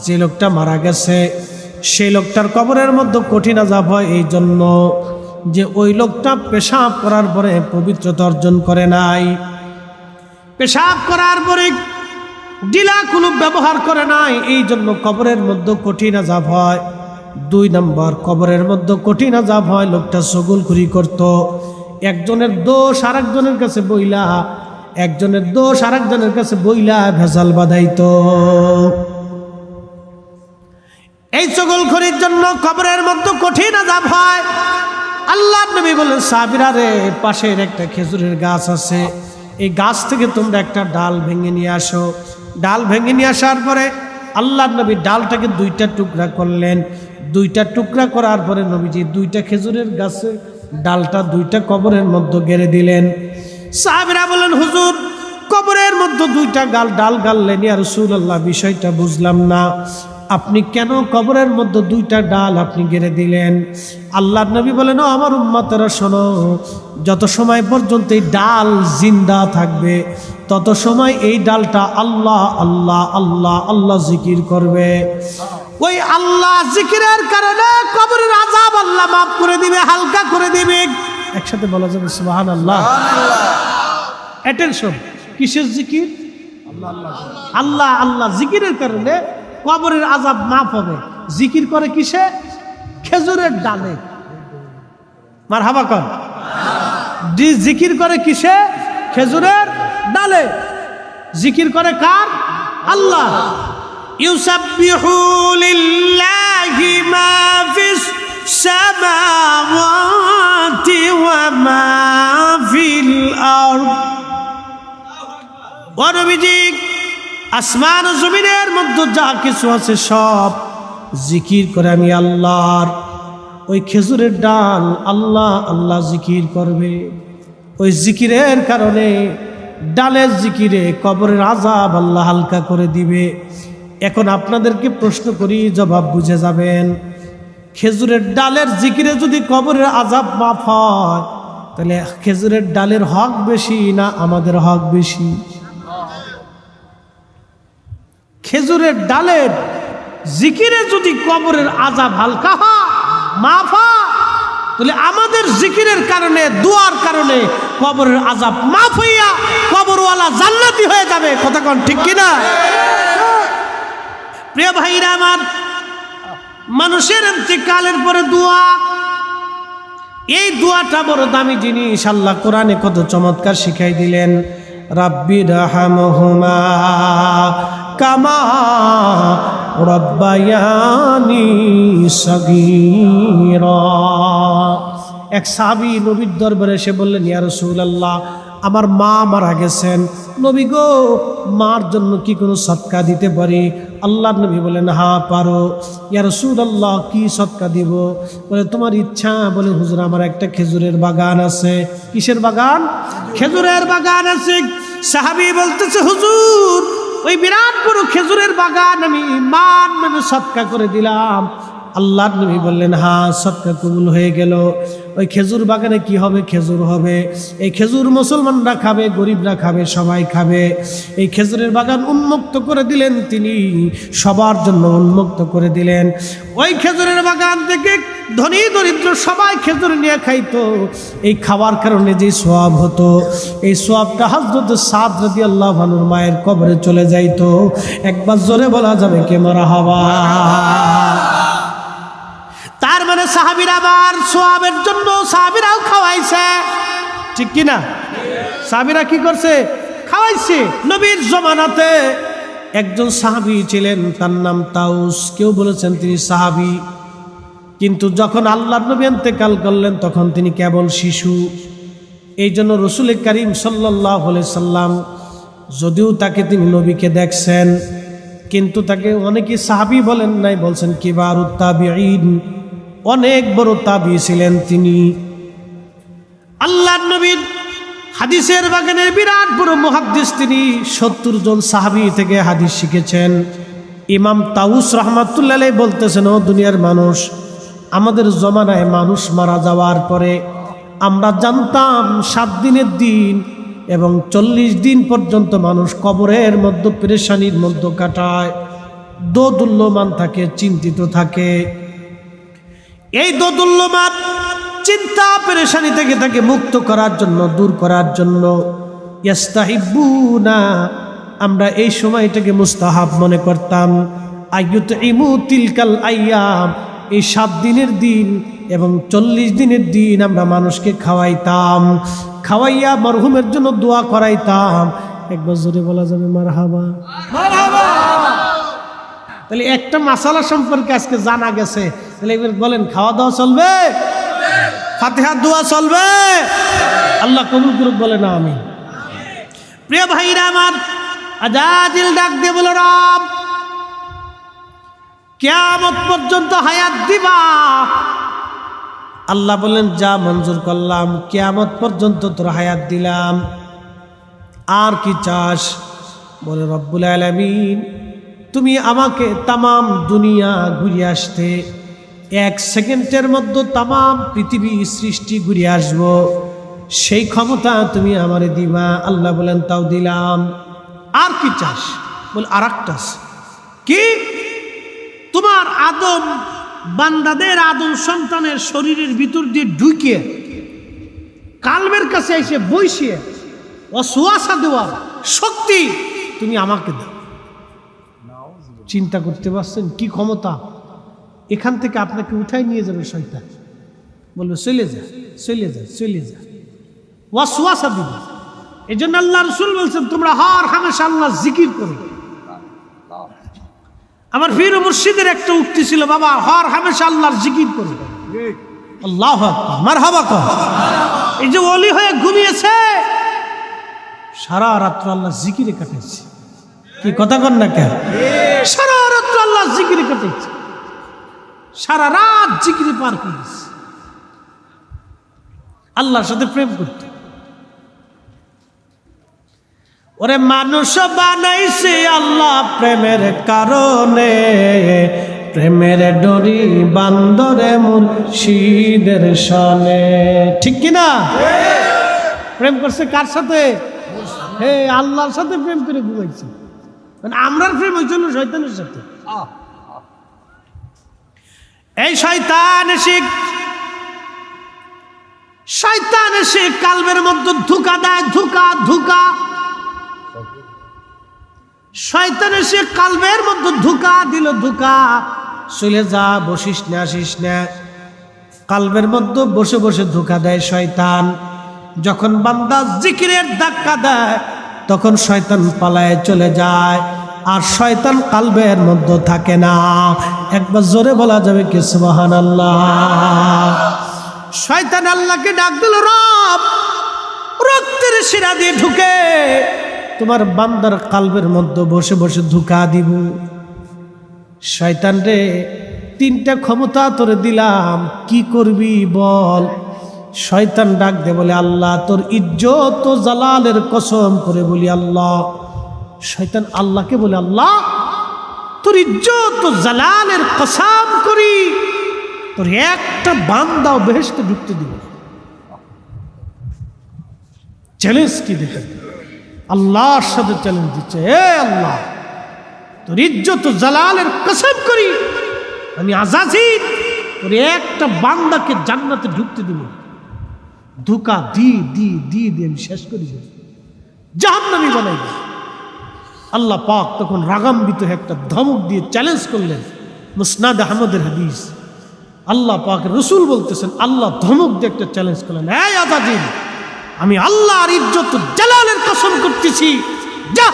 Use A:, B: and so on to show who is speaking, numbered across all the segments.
A: যে লোকটা মারা গেছে সেই লোকটার কবরের মধ্যে কঠিন আযাব হয় এই জন্য যে ওই লোকটা পেশাব করার পরে পবিত্রতা অর্জন করে নাই, পেশাব করার পরে ডিলা কুলুপ ব্যবহার করে নাই, এই জন্য কবরের মধ্যে কঠিন আযাব হয়। 2 নম্বর, কবরের মধ্যে কঠিন আযাব হয় লোকটা চগলখুরি করত, একজনের দোষ আরেকজনের কাছে বইলা, একজনের দোষ আরেকজনের কাছে বইলা ভেজাল বাঁধাইতো। এই চগলখুরির জন্য কবরের মধ্যে কঠিন আযাব হয়। আল্লাহর নবী বলেন, সাহাবীরা রে, পাশের একটা খেজুরের গাছ আছে, এই গাছ থেকে তোমরা একটা ডাল ভেঙে নিয়ে আসো। ডাল ভেঙে নিয়ে আসার পরে আল্লাহর নবী ডালটাকে 2টা টুকরা করলেন। 2টা টুকরা করার পরে নবীজি 2টা খেজুরের গাছে ডালটা 2টা কবরের মধ্যে গেড়ে দিলেন। সাহাবীরা বলেন, হুজুর কবরের মধ্যে 2টা ডাল গাললেন, ইয়া রাসূলুল্লাহ বিষয়টা বুঝলাম না, আপনি কেন কবরের মধ্যে 2টা ডাল আপনি গেড়ে দিলেন? আল্লাহর নবী বলেন, ও আমার উম্মতেরা শোনো, যত সময় পর্যন্ত এই ডাল জিন্দা থাকবে তত সময় এই ডালটা আল্লাহ আল্লাহ আল্লাহ আল্লাহ জিকির করবে। ওই আল্লাহ জিকিরের কারণে কবরের আযাব আল্লাহ মাফ করে দিবে, হালকা করে দিবে। একসাথে বলা যাবে সুবহানাল্লাহ। অ্যাটেনশন, কিসের জিকির? আল্লাহ আল্লাহ জিকিরের কারণে কবরের আযাব মাফ হবে। জিকির করে কিসে? খেজুরের ডালে। মারহাবা কর। জিকির করে কিসে? খেজুরের ডালে। জিকির করে কার? আল্লাহ। ইউসাব্বিহু লিল্লাহি মা ফিস সামাওয়াতি ওয়া মা ফিল আরদ। ও নবীজি, আসমান ও জমিনের মধ্যে যা কিছু আছে সব জিকির করে আমি আল্লাহর। ওই খেজুরের ডাল আল্লাহ আল্লাহ জিকির করবে। ওই জিকিরের কারণে, ডালের জিকিরে কবরের আযাব আল্লাহ হালকা করে দিবে। এখন আপনাদেরকে প্রশ্ন করি, জবাব বুঝে যাবেন। খেজুরের ডালের জিকিরে যদি কবরের আযাব মাফ হয়, তাহলে খেজুরের ডালের হক বেশি না আমাদের হক বেশি? খেজুরের ডালের জিকিরে যদি কবরের আযাব হালকা হয়, মাফ হয়, তাহলে আমাদের জিকিরের কারণে, দুয়ার কারণে কবরের আযাব মাফ হইয়া কবরওয়ালা জান্নাতি হয়ে যাবে। কথা কোন ঠিক কিনা? প্রিয় ভাইরা আমার, মানুষের ইন্তেকালের পরে দোয়া, এই দোয়াটা বড় দামি জিনিস। আল্লাহ কোরআনে কত চমৎকার শিখাই দিলেন, রাব্বিরহামহুমা কামা রাব্বায়ানি সগীরা। এক সাহাবী নবীর দরবারে এসে বললেন, ইয়া রাসূলুল্লাহ, আমার মা মারা গেছেন, নবী গো, মার জন্য কি কোনো সদকা দিতে পারি? আল্লাহর নবী বলেন, হ্যাঁ পারো। ইয়া রাসূলুল্লাহ, কি সদকা দিব? বলে, তোমার ইচ্ছা। বলে, হুজুর আমার একটা খেজুরের বাগান আছে। কিসের বাগান? খেজুরের বাগান আছে। সাহাবী বলতেছে, হুজুর ওই বিরাট বড় খেজুরের বাগান আমি মান নামে সদকা করে দিলাম। আল্লাহর নবী বললেন, হ্যাঁ সদকা কবুল হয়ে গেল। ওই খেজুর বাগানে কি হবে? খেজুর হবে। এই খেজুর মুসলমানরা খাবে, গরিবরা খাবে, সবাই খাবে। এই খেজুরের বাগান উন্মুক্ত করে দিলেন তিনি, সবার জন্য উন্মুক্ত করে দিলেন। ওই খেজুরের বাগান থেকে ধনী দরিদ্র সবাই খেজুর নিয়ে খাইতো। এই খাওয়ার কারণে যে সওয়াব হতো, এই সওয়াবটা হযরত সাদ রাদিয়াল্লাহু আনহুর মায়ের কবরে চলে যাইতো। একবার জোরে বলা যাবে কে মারহাবা? তার মানে সাহাবীরা আবার সওয়াবের জন্য সাহাবীরাও খাওয়াইছে, ঠিক কি না? সাহাবীরা কি করছে? খাওয়াইছে। নবীর জমানাতে একজন সাহাবী ছিলেন, তার নাম তাউস। কেউ বলেছেন তিনি সাহাবী, কিন্তু যখন আল্লাহর নবী ইন্তেকাল করলেন তখন তিনি কেবল শিশু। এই জন্য রাসূল করিম সাল্লাল্লাহু আলাইহি সাল্লাম, যদিও তাকে তিনি নবীকে দেখছেন, কিন্তু তাকে অনেকে সাহাবী বলেন নাই, বলছেন কিবারুত তাবিঈন, অনেক বড় তাবি ছিলেন তিনি। আল্লাহর নবীর হাদিসের বাগানের বিরাট বড় মুহাদ্দিস তিনি। 70 জন সাহাবী থেকে হাদিস শিখেছেন। ইমাম তাউস রাহমাতুল্লাহ আলাইহি বলতেছেন, ও দুনিয়ার মানুষ, আমাদের জমানায় মানুষ মারা যাওয়ার পরে আমরা জানতাম 7 দিনের দিন এবং 40 দিন পর্যন্ত মানুষ কবরের মধ্যে পেরেশানির মধ্যে কাটায়। দোদুল্যমান থাকে, চিন্তিত থাকে। এই দোদুল্যমান চিন্তা পেরেশানি থেকে তাকে মুক্ত করার জন্য, দূর করার জন্য ইস্তাহিব্বুনা, আমরা এই সময়টাকে মুস্তাহাব মনে করতাম। আইয়ুতইমু তিলকাল আইয়াম, এই 7 দিনের দিন এবং 40 দিনের দিন আমরা মানুষকে খাওয়াইতাম, খাওয়াইয়া মরহুমের জন্য দোয়া করাইতাম। একবার জোরে বলা যাবে মারহাবা? তাহলে একটা মাসালা সম্পর্কে আজকে জানা গেছে। তাহলে এবার বলেন, খাওয়া দাওয়া চলবে, ফাতিহা দোয়া চলবে, আল্লাহ কবুল করুক, বলে না আমিন। প্রিয় ভাইরা আমার, আজাজিল ডাক দিয়ে বলো, রব কিয়ামত পর্যন্ত হায়াত দিবা? আল্লাহ বলেন, যা মঞ্জুর করলাম, কিয়ামত পর্যন্ত তোর হায়াত দিলাম, আর কি চাস? বলে, রব্বুল আলামিন তুমি আমাকে তামাম দুনিয়া ঘুরিয়ে আসতে, 1 সেকেন্ডের মধ্যে তামাম পৃথিবী সৃষ্টি ঘুরিয়ে আসবো, সেই ক্ষমতা তুমি আমারে দিবা। আল্লাহ বলেন, তাও দিলাম, আর কি চাস? বলে, আর একটা কি? তোমার আদম বান্দাদের, আদম সন্তানের শরীরের ভিতর দিয়ে ঢুকিয়ে কালবের কাছে এসে বসিয়ে ওয়াসওয়াসা দেওয়ার শক্তি তুমি আমাকে দাও। চিন্তা করতে পারছেন কি ক্ষমতা? এখান থেকে আপনাকে উঠাই নিয়ে যাবে শয়তান, বলবে চলে যা, চলে যা, চলে যা, ওয়াসওয়াসা দিবে। এই জন্য আল্লাহ রাসূল বলছেন, তোমরা হর হামেশা আল্লাহ জিকির করো। আমার পীর মুর্শিদের একটা উক্তি ছিল, বাবা হর হামেশা আল্লাহর জিকির করো। আল্লাহু আকবার, মারহাবা কর। এই যে ওলি হয়ে ঘুমিয়েছে, সারা রাত্র আল্লাহ জিকিরে কাটাইছে। কি কথা কন না কেন? সারা রাত্র আল্লাহ জিকিরে কাটাইছে, সারা রাত জিকিরে পার করেছে, আল্লাহর সাথে প্রেম করতে। ওরে মানুষ বানাইছে আল্লাহ প্রেমের কারণে, প্রেমের ডরি বান্দরে মুর্শিদের সনে। ঠিক কিনা? প্রেম করছে কার সাথে? হে আল্লাহর সাথে প্রেম করে ঘুমাইছে। মানে আমরার প্রেম হয়েছিল শয়তানের সাথে। এই শয়তান এসে কালবের মধ্যে ধোঁকা দেয়, ধোঁকা ধোঁকা। শয়তান এসে কালবের মধ্যে ধোঁকা দিল, ধোঁকা, চলে যা, বসিস না, আসিস না। কালবের মধ্যে বসে বসে ধোঁকা দেয় শয়তান। যখন বান্দা জিকিরের ধাক্কা দেয়, তখন শয়তান পালায় চলে যায়, আর শয়তান কালবের মধ্যে থাকে না। একবার জোরে বলা যাবে কি সুবহানাল্লাহ? শয়তান আল্লাহকে ডাক দিল, রব রক্তের শিরা দিয়ে ঢুকে তোমার বান্দার কালবের মধ্যে বসে বসে ধোঁকা দিব। শয়তান রে, 3টা ক্ষমতা তোরে দিলাম, কি করবি বল? শয়তান ডাক দে বলে, আল্লাহ তোর ইজ্জত ও জালালের কসম করে বলি আল্লাহ। শয়তান আল্লাহকে বলে, আল্লাহ তোর ইজ্জত ও জালালের কসম করি, তোর একটা বান্দাও বেহেশতে ঢুকতে দিব। চ্যালেঞ্জ কি দেখে আল্লাহর সাথে চ্যালেঞ্জ দিচ্ছে, হে আল্লাহ তোর ইজ্জত ও জালালের কসম করি, আমি আজাজিল তোর একটা বান্দাকে জান্নাতে ঢুকতে দিব। ধোঁকা দিয়ে আমি শেষ করি, জাহান্নামী বানাই। আল্লাহ পাক তখন রাগান্বিত একটা ধমক দিয়ে চ্যালেঞ্জ করলেন। মুসনাদ আহমদের হাদিস, আল্লাহ পাক রসুল বলতেছেন, আল্লাহ ধমক দিয়ে একটা চ্যালেঞ্জ করলেন, এই আজাজিল আমি আল্লাহর ইজ্জত জালালের কসম করতেছি, যা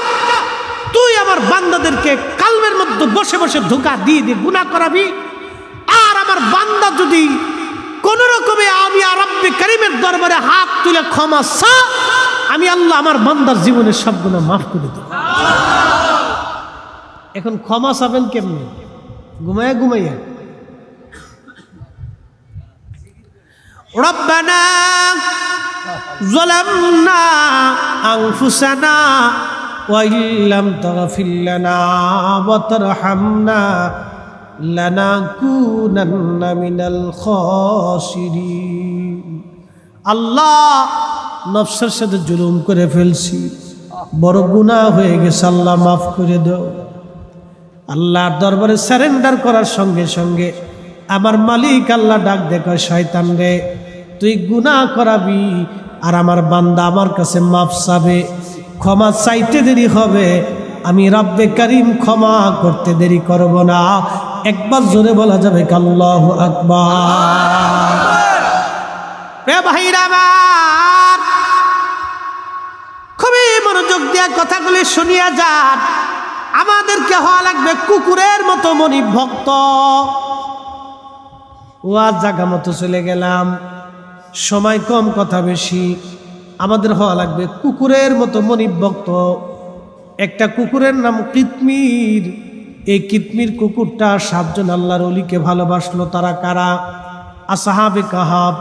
A: তুই আমার বান্দাদেরকে কালবের মধ্যে বসে বসে ধোঁকা দিয়ে গুনাহ করাবি, আর আমার বান্দা যদি কোন রকমে আমি রব্বে কারীমের দরবারে হাত তুলে ক্ষমা চা, আমি আল্লাহ আমার বান্দার জীবনের সব গুনাহ মাফ করে দেব। এখন ক্ষমা চাবেন কেমনে? ঘুমাইয়া রব্বানা যালামনা আনফুসানা ওয়া ইল্লাম তাগফির লানা ওয়া তারহামনা লানাকুনান্না মিনাল খাসিরিন। আল্লাহ নফসের সাথে জুলুম করে ফেলছি, বড় গুনাহ হয়ে গেছে, আল্লাহ মাফ করে দাও। আল্লাহর দরবারে সারেন্ডার করার সঙ্গে সঙ্গে আমার মালিক আল্লাহ ডাক দেখো, শয়তান রে, তুই গুনাহ করাবি আর আমার বান্দা আমার কাছে মাফ চাবে, ক্ষমা চাইতে দেরি হবে, আমি রব্বে কারীম ক্ষমা করতে দেরি করব না। একবার জোরে বলা যাবে আল্লাহু আকবার। রে ভাইরা আমার, খুবই মনোযোগ দিয়ে কথাগুলি শুনিয়া যান। আমাদেরকে হওয়া লাগবে কুকুরের মতো মনিব ভক্ত। ওয়াজ জায়গা মতো চলে গেলাম, সময় কম কথা বেশি। আমাদের হওয়া লাগবে কুকুরের মতো মনিব ভক্ত। একটা কুকুরের নাম কিতমির। এই কিতমির কুকুরটা 7 জন আল্লাহর ওলিকে ভালোবাসলো। তারা কারা? আসহাবে কাহাব।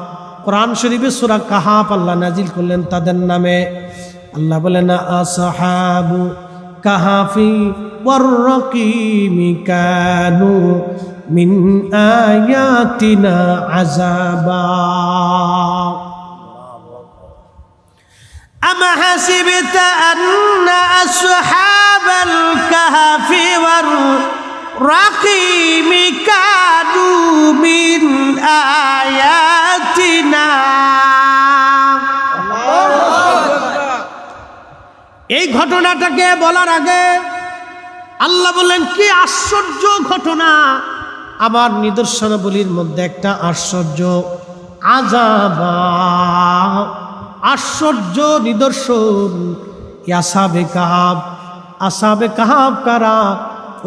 A: কোরআন শরীফে সূরা কাহাব আল্লাহ নাজিল করলেন তাদের নামে। আল্লাহ বলেন, আসহাবু কাহাফি ওয়ার রাকিমি কানু মিন আয়াতিনা আযাবা আমা হাসিবতা আন্না আসহাবাল কাহাফি ওয়ার রাকিমি কানু মিন আয়াতিনা। এই ঘটনাটাকে বলার আগে আল্লাহ বললেন, কি আশ্চর্য ঘটনা! আমার নিদর্শনাবলীর মধ্যে একটা আশ্চর্য, আযাবা, আশ্চর্য নিদর্শন। আসহাবে কাহাব। আসহাবে কাহাব কারা?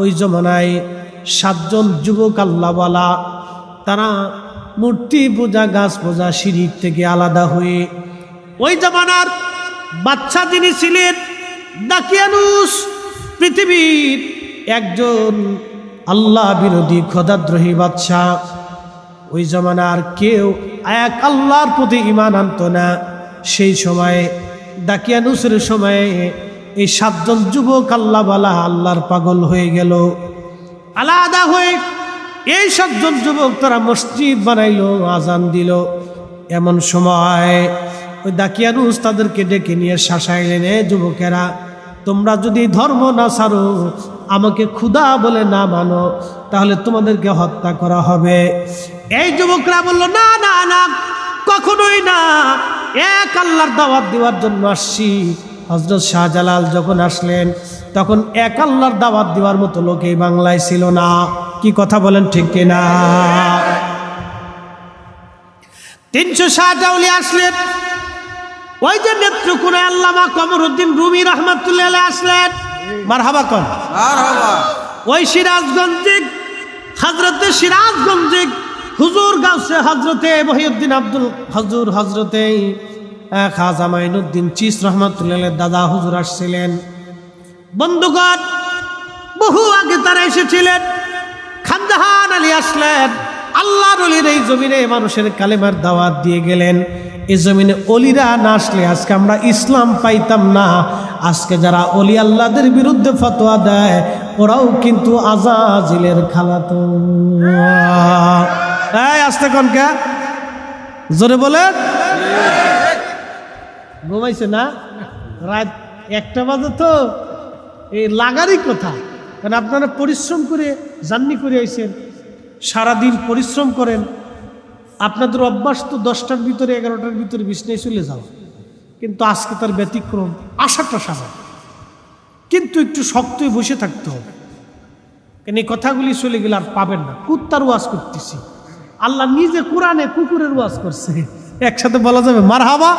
A: ওই জমানায় 7 জন যুবক আল্লাহওয়ালা, তারা মূর্তি পূজা, গাছ পূজা, শিরিক থেকে আলাদা হয়ে ওই জমানার বাচ্চা যিনি ছিলেন দাকিয়ানুস, পৃথিবীর একজন আল্লাহ বিরোধী খোদাদ্রোহী বাদশা। ওই জমানার কেউ এক আল্লাহর প্রতি ঈমান আনত না। সেই সময়ে দাকিয়ানুসের সময়ে এই 7 জন যুবক আল্লাহওয়ালা আল্লাহর পাগল হয়ে গেল, আলাদা হয়ে। এই 7 জন যুবক তারা মসজিদ বানাইলো, আজান দিল। এমন সময় ওই দাকিয়ানুস তাদেরকে ডেকে নিয়ে শাসাইলেন, যুবকেরা, তোমরা যদি ধর্ম না ছাড়ো, আমাকে খুদা বলে না মানো, তাহলে তোমাদেরকে হত্যা করা হবে। এই যুবকরা বলল, না না না, কখনোই না, এক আল্লাহর দাওয়াত দেওয়ার জন্য আসছি। হযরত শাহজালাল যখন আসলেন, তখন এক আল্লাহর দাওয়াত দেওয়ার মতো লোক এই বাংলায় ছিল না। কি কথা বলেন, ঠিক কিনা? 360 আউলিয়া আসলেন। ওই যে নেত্রকোনা আল্লামা কমরউদ্দিন রুমি রহমাতুল্লাহ আলাইহি আসলেন। মারহাবা কোন? মারহাবা। ওই সিরাজগঞ্জে হযরতে সিরাজগঞ্জে হুজুর গাউসে হযরতে মহিউদ্দিন আব্দুল হুজুর, হযরতে খাজা মাইনুদ্দিন চিস রহমাতুল্লাহ আলাইহি দাদা হুজুর আসছিলেন। বন্ধুগণ, বহু আগে তারা এসেছিলেন। খানজাহান আলী আসলেন। আল্লাহর ওলির এই জমিনে মানুষের কালেমার দাওয়াত দিয়ে গেলেন। এই জমিনে অলিরা না আসলে আজকে আমরা ইসলাম পাইতাম না। আজকে যারা অলি আল্লাহদের বিরুদ্ধে ফতোয়া দেয়, ওরাও কিন্তু আজাজিলের খালাতো। আসতে কনকা জোরে বলে, ঘুমাইছে না? রাত 1টা বাজে তো, এই লাগারই কথা। কারণ আপনারা পরিশ্রম করে জার্নি করে আইছেন, সারাদিন পরিশ্রম করেন। আপনাদের অভ্যাস তো 10টার ভিতরে 11টার ভিতরে বিছনায় চলে যাওয়া, কিন্তু আজকে তার ব্যতিক্রম। আশাটা সারা, কিন্তু একটু শক্ত হয়ে বসে থাকতে হবে। কেন এই কথাগুলি চলে গেলে আর পাবেন না। কুত্তার ওয়াজ করতেছি, আল্লাহ নিজে কোরআনে কুকুরের ওয়াজ করছে। একসাথে বলা যাবে মারহাবা।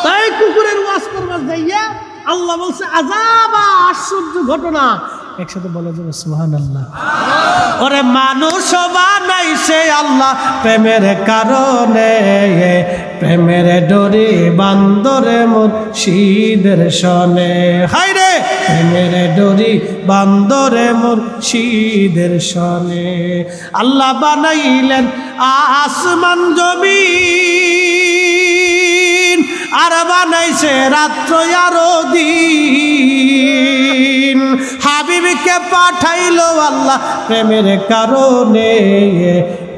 A: তাই কুকুরের ওয়াজ করবার যাইয়া আল্লাহ বলছে আযাবা, আশ্চর্য ঘটনা। একসাথে বলা যাবে সুবহানাল্লাহ। ওরে মানুষ বানাইছে আল্লাহ প্রেমের কারণে, প্রেমের ডোরে বান্দরে মুর্শিদের শনে। হায় রে, প্রেমের ডোরি বান্দরে মুর্শিদের শনে। আল্লাহ বানাইলেন আসমান জমিন, আর বানাইছে রাত্র আর দিন। হাবিবকে পাঠাইলো আল্লাহ প্রেমের কারণে,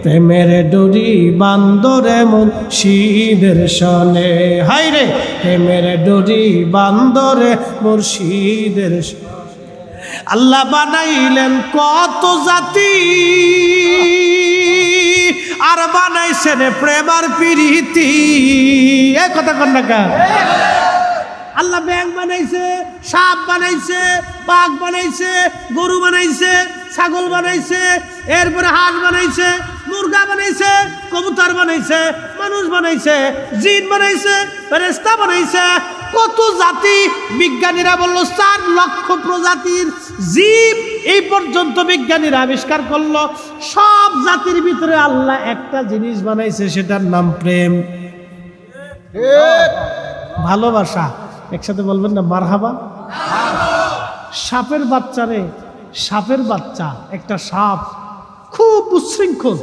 A: প্রেমের ডোরি বান্দরে মুর্শিদের শনে। হায় রে, প্রেমের ডোরি বান্দরে মুর্শিদের শনে। আল্লাহ বানাইলেন কত জাতি, আর বানাইছেন প্রেম আর প্রীতি। এ কথা কন না কা? আল্লাহ ব্যাঙ বানাইছে, সাপ বানাইছে, বাঘ বানাইছে, গরু বানাইছে, ছাগল বানাইছে, এরপরে হাঁস বানাইছে, মুরগা বানাইছে, কবুতর বানাইছে, মানুষ বানাইছে, জিন বানাইছে, ফেরেশতা বানাইছে। কত জাতি! বিজ্ঞানীরা বলল 4 লক্ষ প্রজাতির জীব এই পর্যন্ত বিজ্ঞানীরা আবিষ্কার করলো। সব জাতির ভিতরে আল্লাহ একটা জিনিস বানাইছে, সেটার নাম প্রেম, ভালোবাসা। একসাথে বলবেন না মারহাবা। সাপের বাচ্চা রে, সাপের বাচ্চা, একটা সাপ খুব উচ্ছৃঙ্খল,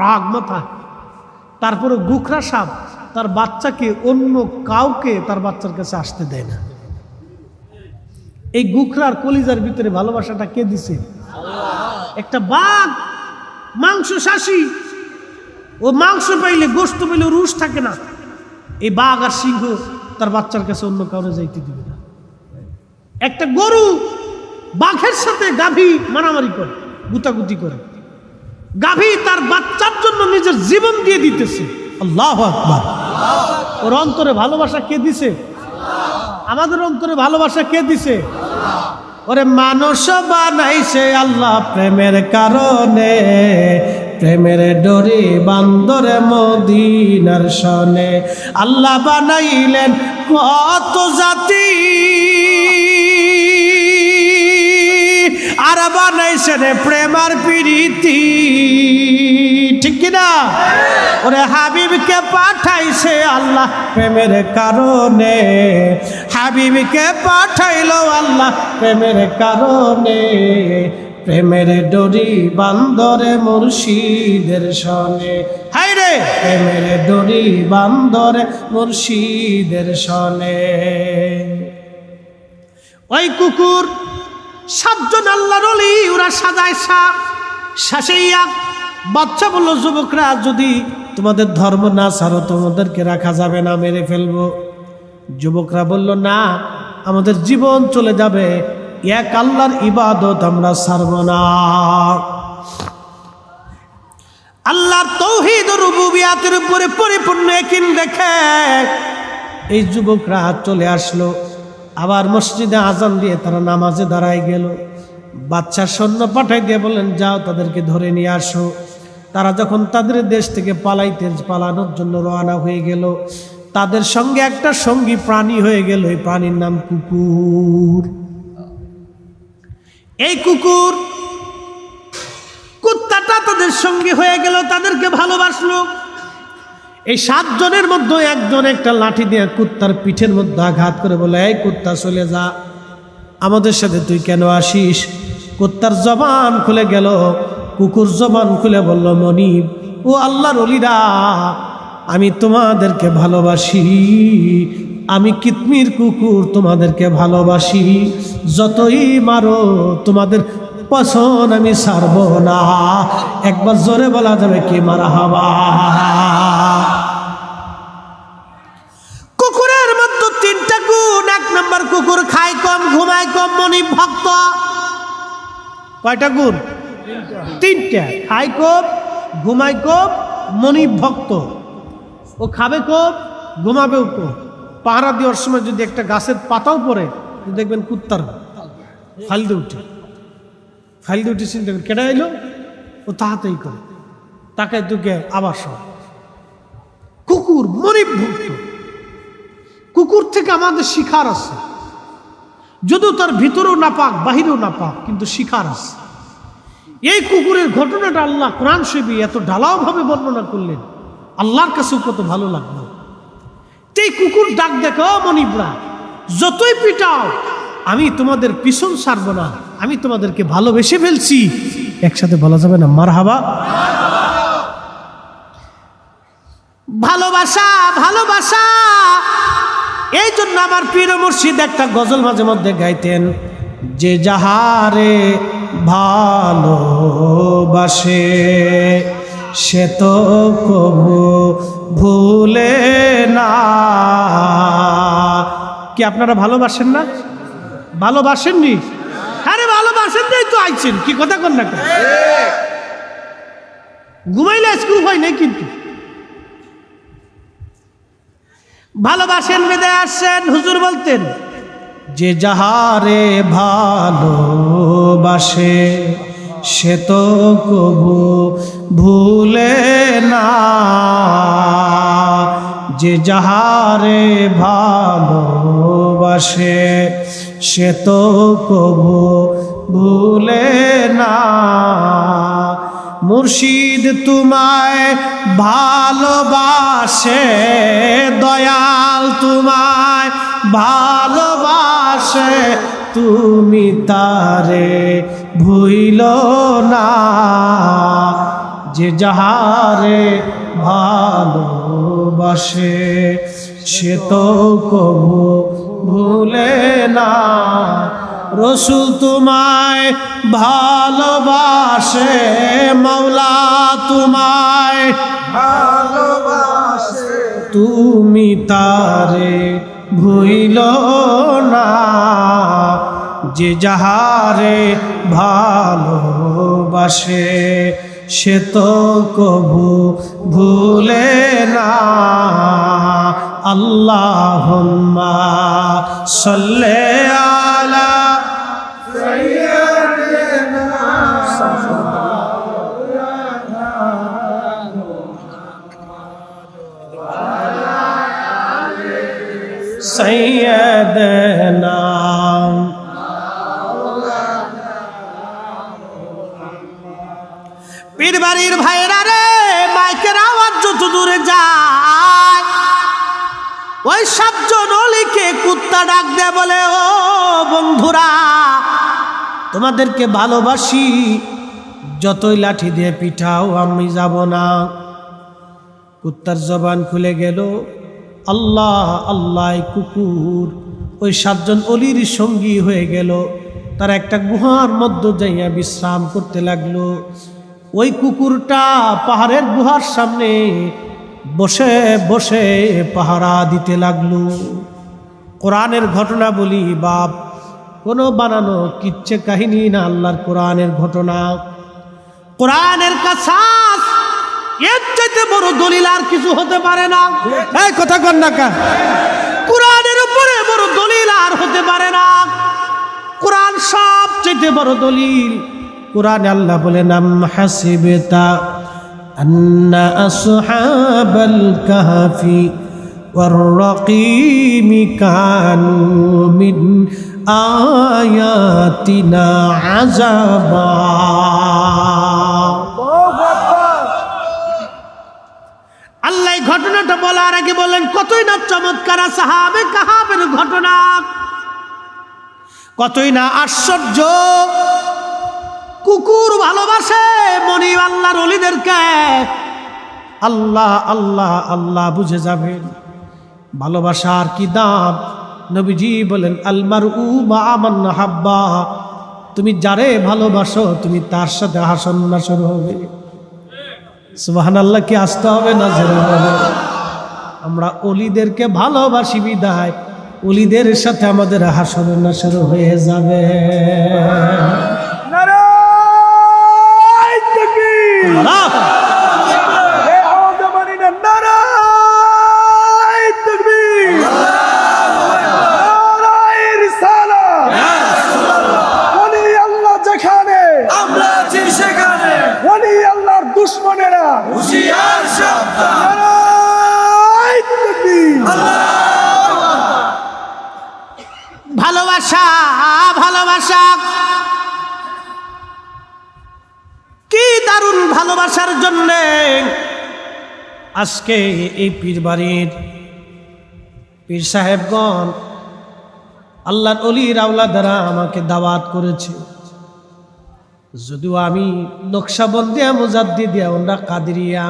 A: রাগ মাথা, তারপরে গুখরা সাপ তার বাচ্চাকে অন্য কাউকে তার বাচ্চার কাছে আসতে দেয় না। এই গুখরার কলিজার ভিতরে ভালোবাসাটা কে দিছে? একটা বাঘ মাংস শাসী, ও মাংস পাইলে, গোশত পাইলে রুশ থাকে না। এই বাঘ আর সিংহ তার বাচ্চার কাছে অন্য কাউরে যাইতে দিবে না। একটা গরু বাঘের সাথে গাভী মারামারি করে, গুতাগুতি করে। গাভী তার বাচ্চার জন্য নিজের জীবন দিয়ে দিতেছে। আল্লাহু আকবার। ওর অন্তরে ভালোবাসা কে দিছে? আমাদের অন্তরে ভালোবাসা কে দিছে? ওরে মানুষ বানাইছে আল্লাহ প্রেমের কারণে, প্রেমের ডোরি বান্দরে মদিনার শনে। আল্লাহ বানাইলেন কত জাতি, আর বানাইছেন প্রেম আর প্রীতি। ঠিক কিনা? ওরে হাবিবকে পাঠাইছে আল্লাহ প্রেমের কারণে, হাবিবকে পাঠাইলো আল্লাহ প্রেমের কারণে। প্রেমের ডোরি বান্দরে মুর্শিদের শনে, হাই রে প্রেমের ডোরি বান্দরে মুর্শিদের শনে। ওই কুকুর 7 জন আল্লাহর ওলি, ওরা সাজায় সাপ, শাসাইয়া বাচ্চা বলল, যুবকরা যদি তোমাদের ধর্ম না ছাড়ো তোমাদেরকে রাখা যাবে না, মেরে ফেলবো। যুবকরা বলল, না, আমাদের জীবন চলে যাবে, এক আল্লাহর ইবাদত আমরা ছাড়ব না। আল্লাহর তাওহীদ ও রুবুবিয়াতের উপরে পরিপূর্ণ ইয়াকিন রেখে এই যুবকরা চলে আসলো। আবার মসজিদে আজান দিয়ে তারা নামাজে দাঁড়ায় গেল। বাচ্চা সৈন্য পাঠাই দিয়ে বললেন, যাও তাদেরকে ধরে নিয়ে আসো। তারা যখন তাদের দেশ থেকে পালানোর জন্য রওনা হয়ে গেল, তাদের সঙ্গে একটা সঙ্গী প্রাণী হয়ে গেল। এই প্রাণীর নাম কুকুর। এই কুত্তাটা তাদের সঙ্গী হয়ে গেল, তাদেরকে ভালোবাসলো। এই 7 জনের মধ্যে একজন একটা লাঠি দিয়ে কুত্তার পিঠের মধ্যে আঘাত করে বলে, এই কুত্তা চলে যা, আমাদের সাথে তুই কেন আসিস? কুত্তার জবান খুলে গেল। কুকুর জবান খুলে বলল, মনিব ও আল্লাহর ওলিরা, আমি তোমাদেরকে ভালোবাসি, আমি কিতমির কুকুর তোমাদেরকে ভালোবাসি, যতই মারো তোমাদের পছন্দ আমি ছাড়ব না। একবার জোরে বলা যাবে কি মারহাবা? কুকুরের মধ্যে 3টা গুণ। 1 নম্বর, কুকুর খায় কম, ঘুমায় কম, মনিব ভক্ত। কয়টা গুণ? 3টা। খায় কম, ঘুমায় কম, মনিব ভক্ত। ও খাবে কম, ঘুমাবেও কম। পাহারা দেওয়ার সময় যদি একটা গাছের পাতাও পড়ে, দেখবেন কুত্তার ফালদে উঠে চিন্তা করে, কেটে এলো, ও তাহাতেই করে, তাকায় দুকে আবার সব। কুকুর মনিব ভক্ত। কুকুর থেকে আমাদের শিখার আছে, যদিও তার ভিতরেও না পাক, বাহিরেও না পাক, কিন্তু শিখার আছে। এই কুকুরের ঘটনাটা আল্লাহ কোরআন শরীফে এত ঢালাও ভাবে বর্ণনা করলেন, আল্লাহর কাছেও কত ভালো লাগলো। এই কুকুর ডাক দেখো, মনিবরা যতই পিটাও আমি তোমাদের পিছন ছাড়বো না, আমি তোমাদেরকে ভালোবেসে ফেলছি। একসাথে বলা যাবে না মারহাবা? ভালোবাসা, ভালোবাসা। এই জন্য আমার পীর মুর্শিদ একটা গজল মাঝে মধ্যে গাইতেন, যে যাহারে ভালোবাসে সে তো কবু ভুলে না। কি আপনারা ভালোবাসেন না? ভালোবাসেননি? আরে জন্যই তো আইছেন, কি কথা কন না? ঘুমাইলে স্কুল হয় নাই, কিন্তু ভালোবাসেন বেদে আসছেন। হুজুর বলতেন, যে যাহারে ভালোবাসে সে তো কবু ভুলে না, যে যাহারে ভালোবাসে সে তো কবু ভুলে না। মুর্শিদ তোমায় ভালোবাসে, দয়াল তোমায় ভালোবাসে, তুমি তারে ভুইল না। যে যাহারে ভালোবাসে সে তো কবু ভুলে না। রসুল তোমায় ভালোবাসে, মৌলা তোমায় ভালোবাসে, তুমি তারে ভুইল না। যে যাহারে ভালোবাসে সে তো কবু ভুলে না। আল্লাহুম্মা সাল্লি আলা সাইয়্যিদানা। পীর বাড়ির ভাইরা রে, মাইকের আওয়াজ যত দূরে যায়, ওই 7 জন ওলিকে কুত্তা ডাক দেয়, বলে ও বন্ধুরা, তোমাদেরকে ভালোবাসি, যতই লাঠি দিয়ে পিঠাও আমি যাব না। কুত্তার জবান খুলে গেল, আল্লাহ আল্লাহ। কুকুর ওই 7 জন অলির সঙ্গী হয়ে গেল। তারা একটা গুহার মধ্যে যাইয়া বিশ্রাম করতে লাগলো। ওই কুকুরটা পাহাড়ের গুহার সামনে বসে বসে পাহারা দিতে লাগলো। কোরআনের ঘটনা বলি বাপ, কোনো বানানো কিচ্ছা কাহিনী না, আল্লাহর কোরআনের ঘটনা। কোরআনের কাছাস এর চাইতে বড় দলিল আর কিছু হতে পারে না। এই কথা কন না কা? কোরআনের উপরে বড় দলিল আর হতে পারে না। কোরআন সবচেয়ে বড় দলিল। কোরআনে আল্লাহ বলেন, আম হাসিবতা আন্না আসহাবাল কাহফি ওয়ার রাকিমি কানু মিন আয়াতিনা আযাবা। আল্লাহ এই ঘটনাটা বলার আগে বলেন, কতই না চমৎকার আসহাবে কাহফের ঘটনা, কতই না আশ্চর্য। কুকুর ভালোবাসে মনি আল্লাহর ওলিদেরকে। আল্লাহ আল্লাহ আল্লাহ বুঝে যাবেন ভালোবাসার কি দাম। নবীজি বলেন, আলমারউ মা মান হাব্বা, তুমি যারে ভালোবাসো তুমি তার সাথে হাসন নাসর হবে। সুবহানাল্লাহ, কি আসতে হবে না জোরে হবে? আমরা ওলিদেরকে ভালোবাসি বিদায় ওলিদের সাথে আমাদের হাসন নাসর হয়ে যাবে।
B: দুশ্মনেরা হুঁশিয়ার সাবধান।
A: ভালোবাসা ভালোবাসা কি দারুণ। ভালোবাসার জন্য আজকে এই পীর বাড়ির পীর সাহেবগণ আল্লাহর ওলির আওলাদারা আমাকে দাওয়াত করেছে। যদিও আমি নকশাবন্দিয়া মুজাদ্দিদিয়া ওরা কাদেরিয়া,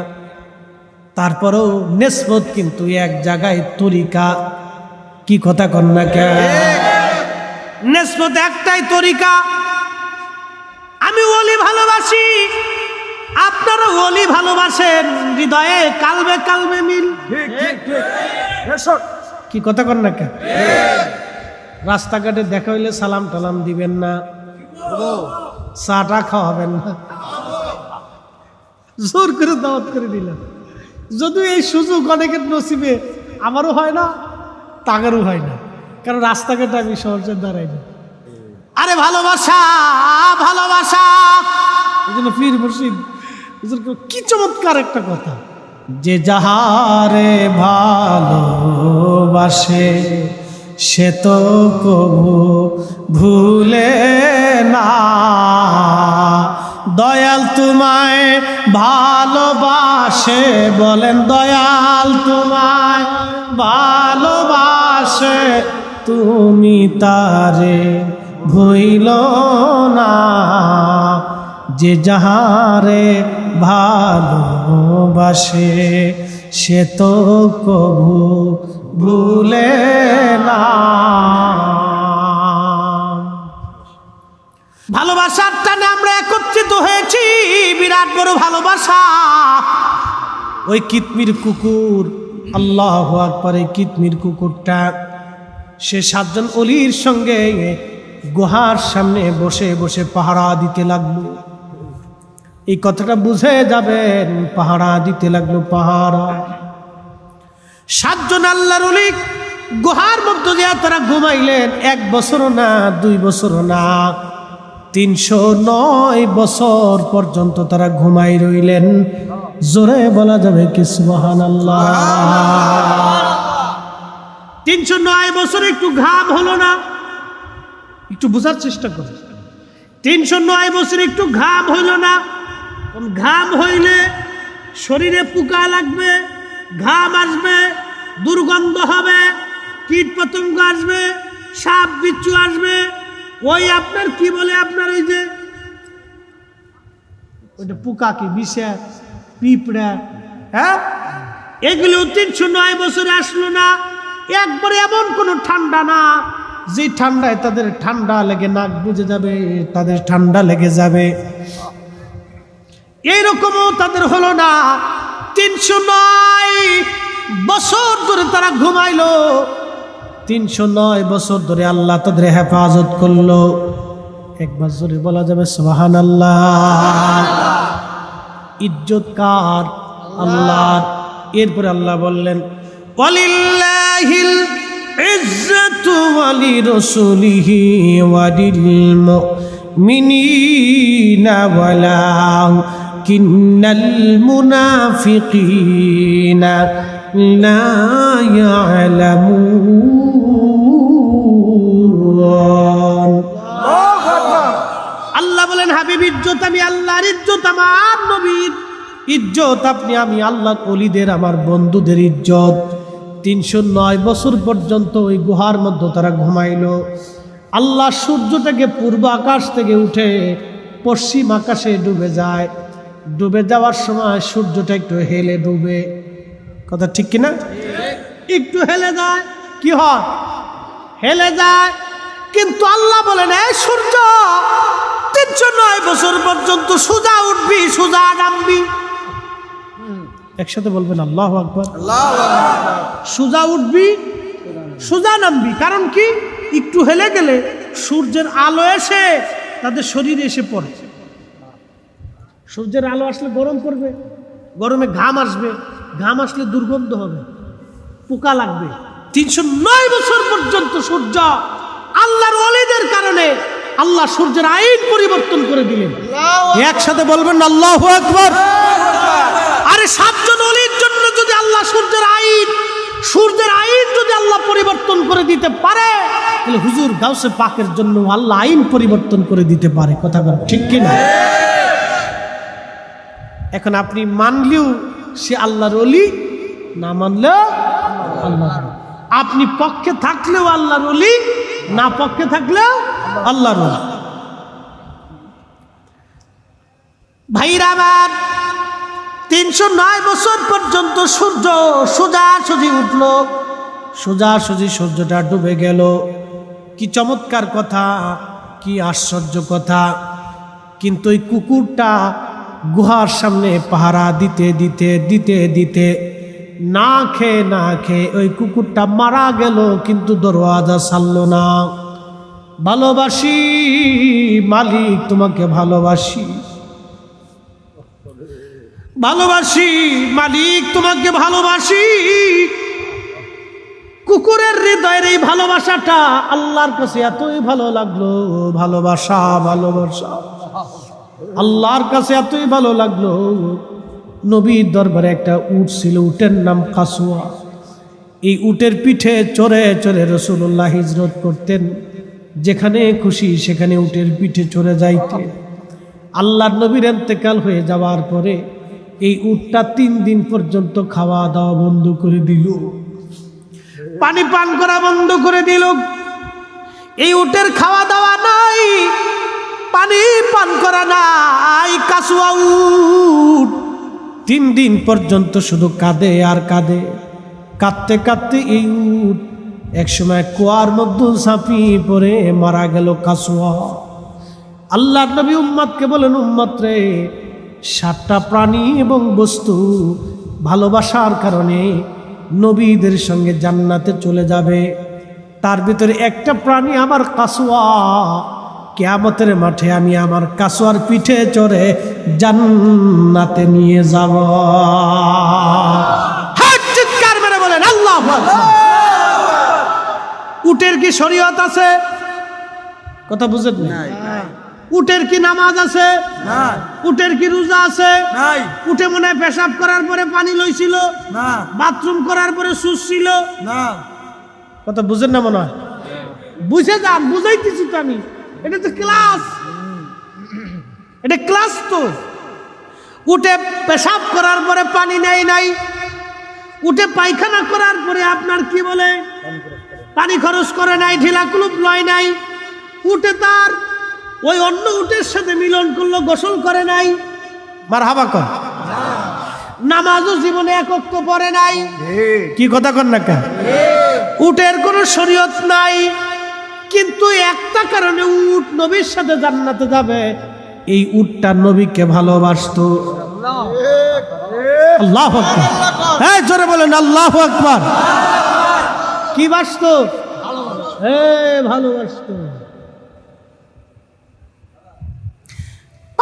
A: তারপরেও নিসবত কিন্তু এক জায়গায় তরিকা। কি কথা কন না কে? নিসবত একটাই তরিকা। আমি ওলি ভালোবাসি, আপনারা ওলি ভালোবাসেন, হৃদয়ে কালবে কালবে মিল। কি কথা কন না কে? রাস্তাঘাটে দেখা হইলে সালাম টালাম দিবেন না, চাটা খাওয়াবেন না, জোর করে দাওয়াত করে দিলাম। যদিও এই সুযোগ অনেকের নসিবে, আমারও হয় না, তাগেরও হয় না, কারণ রাস্তাঘাটে আমি সহজে দাঁড়াই না। আরে ভালোবাসা, ভালোবাসা, এই জন্য পীর মুর্শিদ কি চমৎকার একটা কথা, যে যাহারে ভালোবাসে সে তো কবু ভুলে না। দয়াল তোমায় ভালোবাসে, বলেন দয়াল তোমায় ভালোবাসে, তুমি তারে ভুইল না। যে যাহারে ভালোবাসে সে তো কবু ভুলে না। ভালোবাসার টানে আমরা একত্রিত হয়েছি, বিরাট বড় ভালোবাসা। ওই কিতমির কুকুর, আল্লাহু আকবার, এই কিতমির কুকুরটা সে 7 জন অলির সঙ্গে গুহার সামনে বসে বসে পাহারা দিতে লাগলো। এই কথাটা বুঝে যাবেন, পাহারা দিতে লাগলো, পাহারা। 7 জন আল্লাহর ওলি গুহার মধ্যে দিয়ে তারা ঘুমাইলেন। 1 বছরও না, 2 বছরও না, 309 বছর পর্যন্ত তারা ঘুমাই রইলেন। জোরে বলা যাবে কি সুবহানাল্লাহ। 309 বছর একটু ঘাম হলো না? একটু বোঝার চেষ্টা করুন। 309 বছর একটু ঘাম হইল না? ঘাম হইলে শরীরে পোকা লাগবে, ঘাম আসবে, দুর্গন্ধ হবে, কীট পতঙ্গ আসবে, সাপ বিচ্ছু আসবে। ওই আপনার কি বলে, আপনার ওই যে ওইটা পোকা, কি বিষা, পিঁপড়া, হ্যাঁ, এগুলো 309 বছরে আসলো না। একবারে এমন কোনো ঠান্ডা না যে ঠান্ডায় তাদের ঠান্ডা লেগে নাক বুঝে যাবে, তাদের ঠান্ডা লেগে যাবে, এইরকমও তাদের হলো না। 309 বছর ধরে তারা ঘুমাইলো। 309 বছর ধরে আল্লাহ তাদের হেফাজত করলো। একবার জোরে বলা যাবে সুবহানাল্লাহ। ইজ্জত কার? আল্লাহর। এরপরে আল্লাহ বললেন, ওয়ালিল্লাহিল ইজ্জাতু ওয়ালিরাসূলিহি ওয়ালিল মুমিনিনা ওয়ালাকিন্নাল মুনাফিকিনা লা ইয়ালামুন। আল্লাহ বলেন, হাবিব, ইজ্জত আমি আল্লাহর, ইজ্জত আমার নবীর ইজ্জত, আপনি আমি আল্লাহর ওলিদের, আমার বন্ধুদের ইজ্জত। 309 বছর পর্যন্ত ওই গুহার মধ্যে তারা ঘুমাইল। আল্লাহ সূর্যটাকে পূর্ব আকাশ থেকে উঠে পশ্চিম আকাশে ডুবে যায়। ডুবে যাওয়ার সময় সূর্যটা একটু হেলে ডুবে, কথা ঠিক কিনা? একটু হেলে যায়, কি হয়? হেলে যায়। কিন্তু আল্লাহ বলেন, এই সূর্য 309 বছর পর্যন্ত সোজা উঠবি, সোজা নামবি। একসাথে বলবেন আল্লাহু আকবার। সোজা উঠবি, সোজা নামবি। কারণ কি? একটু হেলে গেলে সূর্যের আলো এসে তাদের শরীরে এসে পড়ে। সূর্যের আলো আসলে গরম করবে, গরমে ঘাম আসবে, ঘাম আসলে দুর্গন্ধ হবে, পোকা লাগবে। 309 বছর পর্যন্ত সূর্য, আল্লাহর ওলিদের কারণে আল্লাহ সূর্যের আইন পরিবর্তন করে দিলেন। একসাথে বলবেন আল্লাহু আকবার। আরে 7 জন ওলির জন্য যদি আল্লাহ সূর্যের আইন যদি আল্লাহ পরিবর্তন করে দিতে পারে, তাহলে হুজুর গাউসে পাকের জন্য আল্লাহ আইন পরিবর্তন করে দিতে পারে। কথা বল ঠিক কিনা? এখন আপনি মানলেও সে আল্লাহর ওলি, না মানলেও আল্লাহ। আপনি পক্ষে থাকলেও আল্লাহর ওলি, না পক্ষে থাকলেও আল্লাহর ওলি। ভাইরা আমার, 309 বছর পর্যন্ত সূর্য সোজাসুজি উঠল, সোজাসুজি সূর্যটা ডুবে গেল। কি চমৎকার কথা, কি আশ্চর্য কথা। কিন্তু ওই কুকুরটা গুহার সামনে পাহারা দিতে দিতে দিতে দিতে না খেয়ে ওই কুকুরটা মারা গেল, কিন্তু দরওয়াজা ছাড়ল না। ভালোবাসি মালিক তোমাকে ভালোবাসি, ভালোবাসি মালিক তোমাকে ভালোবাসি। কুকুরের হৃদয়ের এই ভালোবাসাটা আল্লাহর কাছে এতই ভালো লাগলো, ভালোবাসা ভালোবাসা আল্লাহর কাছে এতই ভালো লাগলো। নবীর দরবারে একটা উট ছিল, উটের নাম কাসুয়া। এই উটের পিঠে চড়ে চড়ে রাসূলুল্লাহ হিজরত করতেন, যেখানে খুশি সেখানে উটের পিঠে চড়ে যাইতেন। আল্লাহর নবীর ইন্তেকাল হয়ে যাওয়ার পরে এই উটটা 3 দিন পর্যন্ত খাওয়া দাওয়া বন্ধ করে দিল, পানি পান করা বন্ধ করে দিল। এই উটের খাওয়া দাওয়া নাই, পানি পান করা নাই। কাসুয়া উট 3 দিন পর্যন্ত শুধু কাঁদে আর কাঁদে। কাঁদতে কাঁদতে এই উট একসময় কুয়ার মধ্যে ঝাঁপিয়ে পড়ে মারা গেল কাসুয়া। আল্লাহর নবী উম্মতকে বলেন, উম্মত রে, 7টা প্রাণী এবং বস্তু ভালোবাসার কারণে নবীদের সঙ্গে জান্নাতে চলে যাবে, তার ভিতরে একটা প্রাণী আমার কাসুয়া। কিয়ামতের মাঠে আমি আমার কাসুয়ার পিঠে চড়ে জান্নাতে নিয়ে যাব। হ্যাঁ, চিৎকার মেরে বলেন আল্লাহু আকবার। উটের কি শরীয়ত আছে? কথা বুঝেন না? উটের কি নামাজ আছে? উটের কি রোজা আছে? উঠে মনে হয় পেশাব করার পরে পানি লইছিল, বাথরুম করার পরে শুষছিল। কথা বুঝেন না মনে হয়? বুঝে যান, বুঝাইতেছি তো আমি। এটা তো ক্লাস, এটা ক্লাস তো। উঠে পেশাব করার পরে পানি নেই নাই, উঠে পায়খানা করার পরে আপনার কি বলে পানি খরচ করে নাই, ঢিলা কুলুপ লয় নাই। উঠে তার ওই অন্য উটের সাথে মিলন করলো, গোসল করে নাই। মারহাবা কর। নামাজও জীবনে একক তো পড়ে নাই। কি কথা কর না কা? উটের কোনো শরীয়ত নাই, কিন্তু একটা কারণে উট নবীর সাথে জান্নাতে যাবে। এই উটটা নবীকে ভালোবাসতো। আল্লাহু আকবার। হ্যাঁ, জোরে বলেন আল্লাহু আকবার। কি বাসতো? ভালোবাসতো।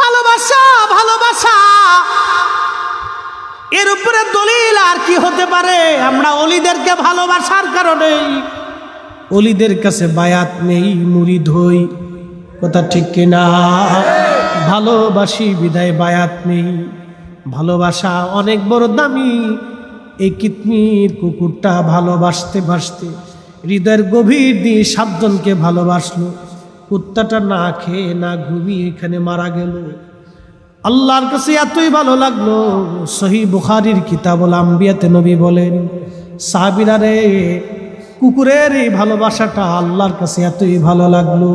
A: ভালোবাসা ভালোবাসা, এর উপরে দলিল আর কি হতে পারে? আমরা অলিদেরকে ভালোবাসার কারণে অলিদের কাছে বায়াত নেই, মুরিদ হই। কথা ঠিক কিনা? ভালোবাসি বিদায় বায়াত নেই। ভালোবাসা অনেক বড় দামি। এই কিতমির কুকুরটা ভালোবাসতে বাসতে হৃদয়ের গভীর দিয়ে 7 জনকে ভালোবাসলো। কুত্তাটা না খেয়ে না ঘুমিয়ে এখানে মারা গেল। আল্লাহর কাছে এতই ভালো লাগলো। সহিহ বুখারীর কিতাবুল আম্বিয়াতে নবী বলেন, সাহাবীরা রে, কুকুরের এই ভালোবাসাটা আল্লাহর কাছে এতই ভালো লাগলো।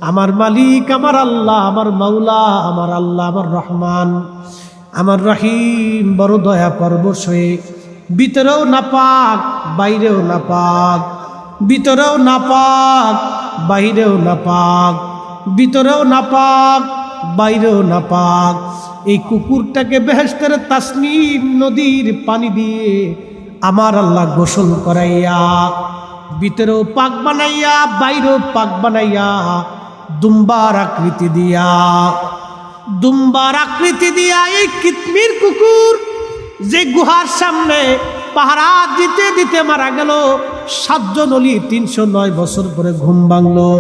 A: আমার মালিক, আমার আল্লাহ, আমার মাওলা, আমার আল্লাহ, আমার রহমান, আমার রহিম বড় দয়া পরবশ হয়ে ভিতরেও নাপাক বাইরেও নাপাক, ভিতরেও নাপাক বাইরেও নাপাক, ভিতরেও নাপাক বাইরেও নাপাক। এই কুকুরটাকে বেহেশতের তাসনিম নদীর পানি দিয়ে আমার আল্লাহ গোসল করাইয়া, ভিতরেও পাক বানাইয়া বাইরেও পাক বানাইয়া, দুম্বার আকৃতি দিয়া, দুম্বার আকৃতি দিয়া এই কিতমির কুকুর যে গুহার সামনে পাহারা দিতে দিতে মারা গেল। 7 জন অলি 309 বছর পরে ঘুম ভাঙলো।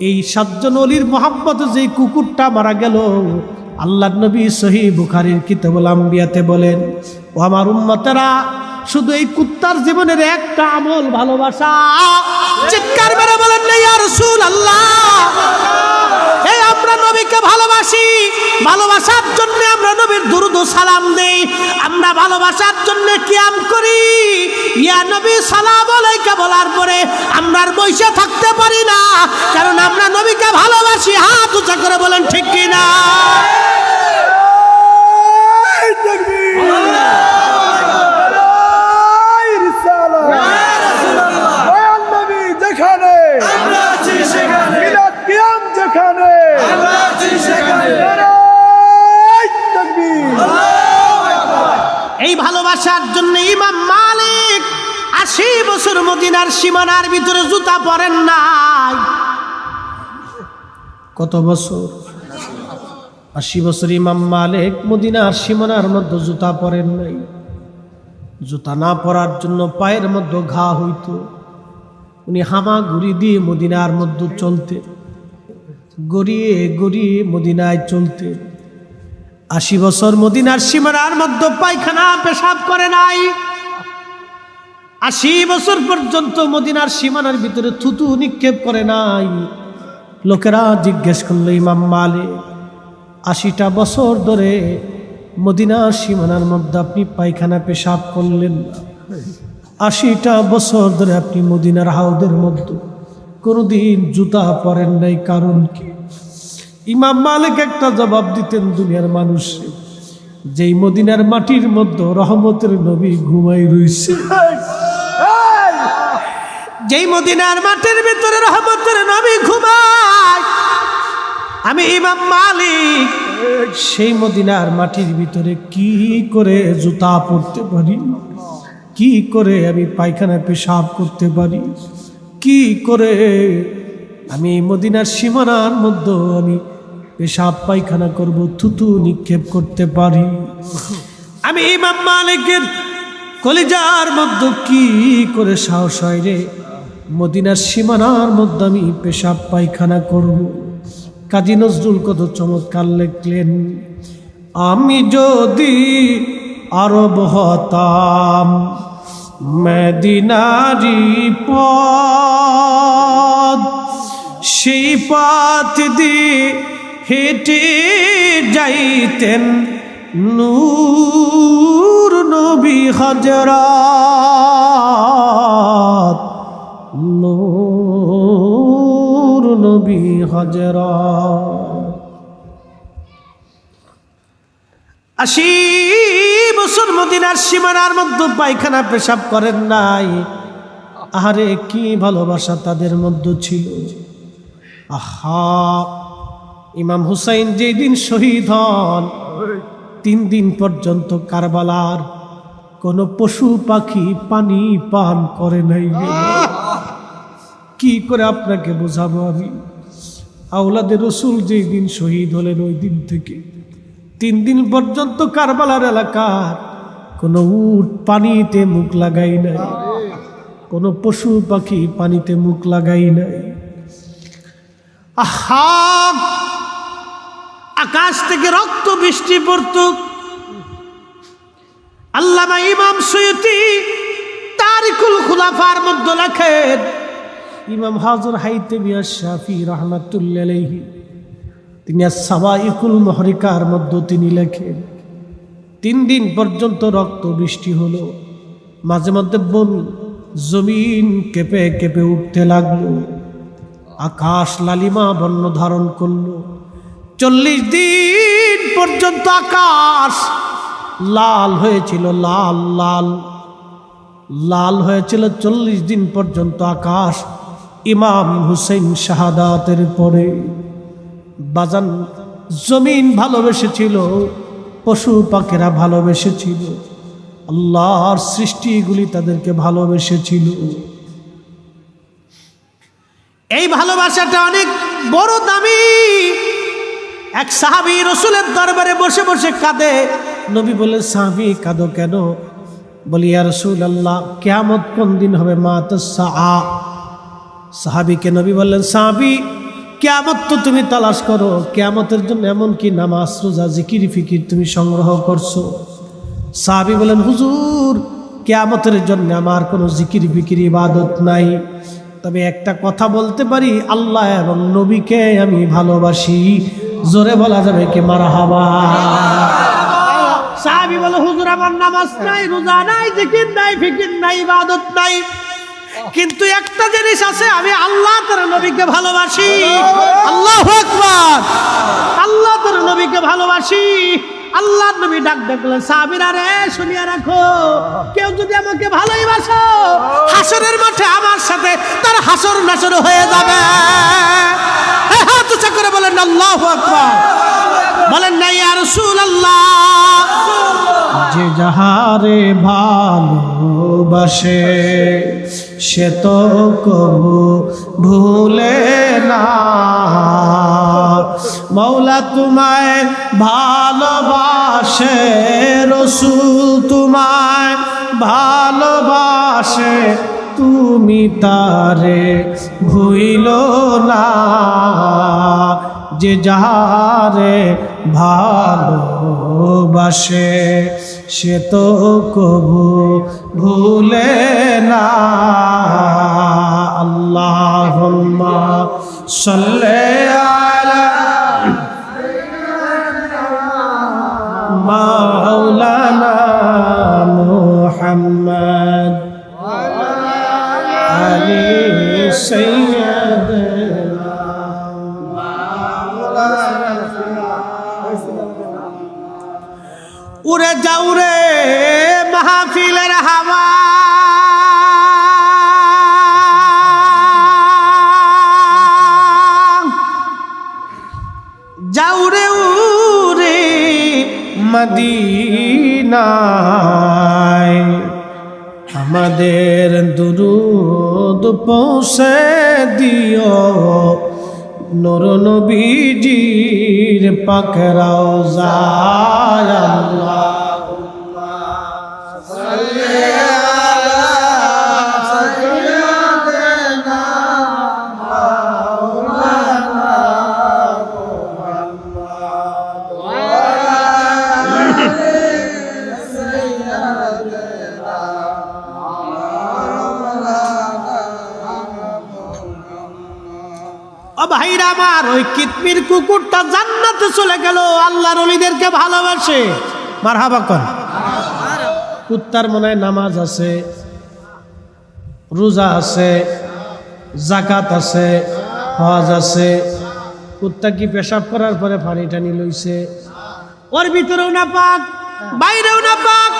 A: এই 7 জন অলির মোহাব্বত যে কুকুরটা মারা গেল, আল্লাহর নবী সহিহ বুখারীর কিতাবুল আম্বিয়াতে বলেন, ও আমার উম্মতেরা, শুধু এই কুত্তার জীবনের একটা আমল ভালোবাসা। চিৎকার মেরে বলেন না ইয়া রাসূলুল্লাহ। এই আমরা নবীকে ভালোবাসি, ভালোবাসার জন্য আমরা নবীর দুরূদ ও সালাম দেই। আমরা ভালোবাসার জন্য কিয়াম করি। ইয়া নবী সালাম আলাইকা বলার পরে আমরা আর বসে থাকতে পারি না, কারণ আমরা নবীকে ভালোবাসি। হাত উঁচা করে বলেন ঠিক কি না? এই ভালোবাসার জন্য ইমাম মালিক 80 বছর মদিনার সীমানার ভিতরে জুতা পরেন নাই। কত বছর? 80 বছর। ইমাম মালিক মদিনার সীমানার মধ্যে জুতা পরেন নাই। জুতা না পরার জন্য পায়ের মধ্যে ঘা হইত। উনি হামাগুড়ি দিয়ে মদিনার মধ্যে চলতে, গড়িয়ে গড়িয়ে মদিনায় চলতে। 80 বছর মদিনার সীমানার মধ্যে পায়খানা পেশাব করে নাই। 80 বছর পর্যন্ত মদিনার সীমানার ভিতরে থুতু নিক্ষেপ করে নাই। লোকেরা জিজ্ঞেস করলো, ইমাম মালিক 80টা বছর ধরে মদিনার সীমানার মধ্যে আপনি পায়খানা পেশাব করলেন না, 80টা বছর ধরে আপনি মদিনার হাউদের মধ্যে কোনোদিন জুতা পরেন নাই, কারণ কি? ইমাম মালিক একটা জবাব দিতেন দুনিয়ার মানুষে, যেই মদিনার মাটির মধ্যে রহমতের নবী ঘুমাই রইছে, যেই মদিনার মাটির ভিতরে রহমতের নবী ঘুমায়, আমি ইমাম মালিক সেই মদিনার মাটির ভিতরে কি করে জুতা পরতে পারি, কি করে আমি পায়খানা পেশাব করতে পারি, কি করে আমি মদিনার সীমানার মধ্যে আমি পেশাব পায়খানা করব, থুতু নিক্ষেপ করতে পারি? আমি ইমাম মালিকের কলিজার মধ্যে কি করে সাহস হয় রে মদিনার সীমানার মধ্যে আমি পেশাব পায়খানা করব? কাজী নজরুল কত চমৎকার লিখলেন, আমি যদি আরব হতাম মদিনারি পথ, সেই পথ দিয়ে হেঁটে যাইতেন নূর নবী হযরত, নূর নবী হযরত। 80 বছর মদিনার সীমানার মধ্যে পায়খানা পেশাব করেন নাই। আহারে কি ভালোবাসা তাদের মধ্যে ছিল। আহা, ইমাম হুসাইন যেই দিন শহীদ হন 3 দিন পর্যন্ত কারবালার কোন পশু পাখি পানি পান করে নাই। কি করে আপনাকে বোঝাবো আমি? আওলাদে রসুল যেই দিন শহীদ হলেন ওই দিন থেকে 3 দিন পর্যন্ত কারবালার এলাকার কোনো উট পানিতে মুখ লাগাই নাই, কোনো পশু পাখি পানিতে মুখ লাগাই নাই। আহা, আকাশ থেকে রক্ত বৃষ্টি পড়ত। আল্লামা ইমাম সুয়ুতি তারিকুল খুলাফার মধ্যে লেখেন, ইমাম হাজর হাইতেমি আশ-শাফি রাহমাতুল্লাহি আলাইহি তিনি আস-সাওয়াইকুল মুহরিকার মধ্যে তিনি লেখেন, 3 দিন পর্যন্ত রক্ত বৃষ্টি হলো, মাঝে মধ্যে বমি, জমিন কেঁপে কেঁপে উঠতে লাগলো, আকাশ লালিমা বর্ণ ধারণ করলো। 40 দিন পর্যন্ত আকাশ লাল হয়েছিল, লাল লাল লাল হয়েছিল 40 দিন পর্যন্ত আকাশ। ইমাম হুসেইন শাহাদাতের পরে বাজান জমিন ভালোবেসেছিল, পশু পাখিরা ভালোবেসেছিল, আল্লাহর সৃষ্টিগুলি তাদেরকে ভালোবেসেছিল। এই ভালোবাসাটা অনেক বড় দামি। এক সাহাবী রাসূলের দরবারে বসে বসে কাঁদে। নবী বলে, সাহাবী কাঁদো কেন? বলি, ইয়া রাসূলুল্লাহ, কিয়ামত কোন দিন হবে? মাতাস সাআ। সাহাবীকে নবী বললেন, সাহাবী কিয়ামত তো তুমি তালাশ করো, কিয়ামতের জন্য এমন কি নামাজ রোজা জিকির ফিকির তুমি সংগ্রহ করছো? সাহাবী বলেন, হুজুর কিয়ামতের জন্য আমার কোনো জিকির ফিকির ইবাদত নাই, তবে একটা কথা বলতে পারি, আল্লাহ এবং নবীকে আমি ভালোবাসি। জোরে বলা যাবে কি মারহাবা? সাহাবী বলে, হুজুর আমার নামাজ নাই, রোজা নাই, জিকির নাই, ফিকির নাই, ইবাদত নাই, কিন্তু একটা জিনিস আছে, আমি আল্লাহ তার নবীকে ভালোবাসি। আল্লাহু আকবার। আল্লাহ তার নবীকে ভালোবাসি। আল্লাহ নবী ডাক ডাকলেন, সাহাবীরা রে শুনিয়া রাখো, কেউ যদি আমাকে ভালোবাসো হাসরের মাঠে আমার সাথে তার হাসর নাসর হয়ে যাবে। হাত উঁচা করে বলেন আল্লাহু আকবার। বলেন না ইয়া রাসূলুল্লাহ, যে যে যাহারে ভালোবাসে সে তো কবু ভুলে না। মৌলা তোমায় ভালোবাসে, রসূল তোমায় ভালোবাসে, তুমি তারে ভুইল না। যে যাহারে ভালোবাসে সে তো কবু ভুলে না। আল্লাহুম্মা সাল্লি আলা মাওলানা মুহাম্মদ আলি সাইয়্যিদিনা। উড়ে যাও রে মাহফিলের হাওয়া, যাও রে উড়ে মদিনায়, আমাদের দুরূদ পৌঁছে দিও নূর নবীজির পাক রওজায়। আল্লাহুম্মা সাল্লি আলা সাইয়্যিদিনা মাওলানা মুহাম্মদ ওয়া আলি সাইয়্যিদিনা মাওলানা। ও ভাইরা আমার, ওই কিতমির কুকুরটা জান্নাতে চলে গেল আল্লাহর ওলিদেরকে ভালোবাসে। মারহাবা কর। কুত্তার মনে হয় নামাজ আছে, রোজা আছে, যাকাত আছে, হজ আছে। কুত্তা কি পেশাব করার পরে পানি টানি লইছে? ওর ভিতরেও না পাক, বাইরেও না পাক,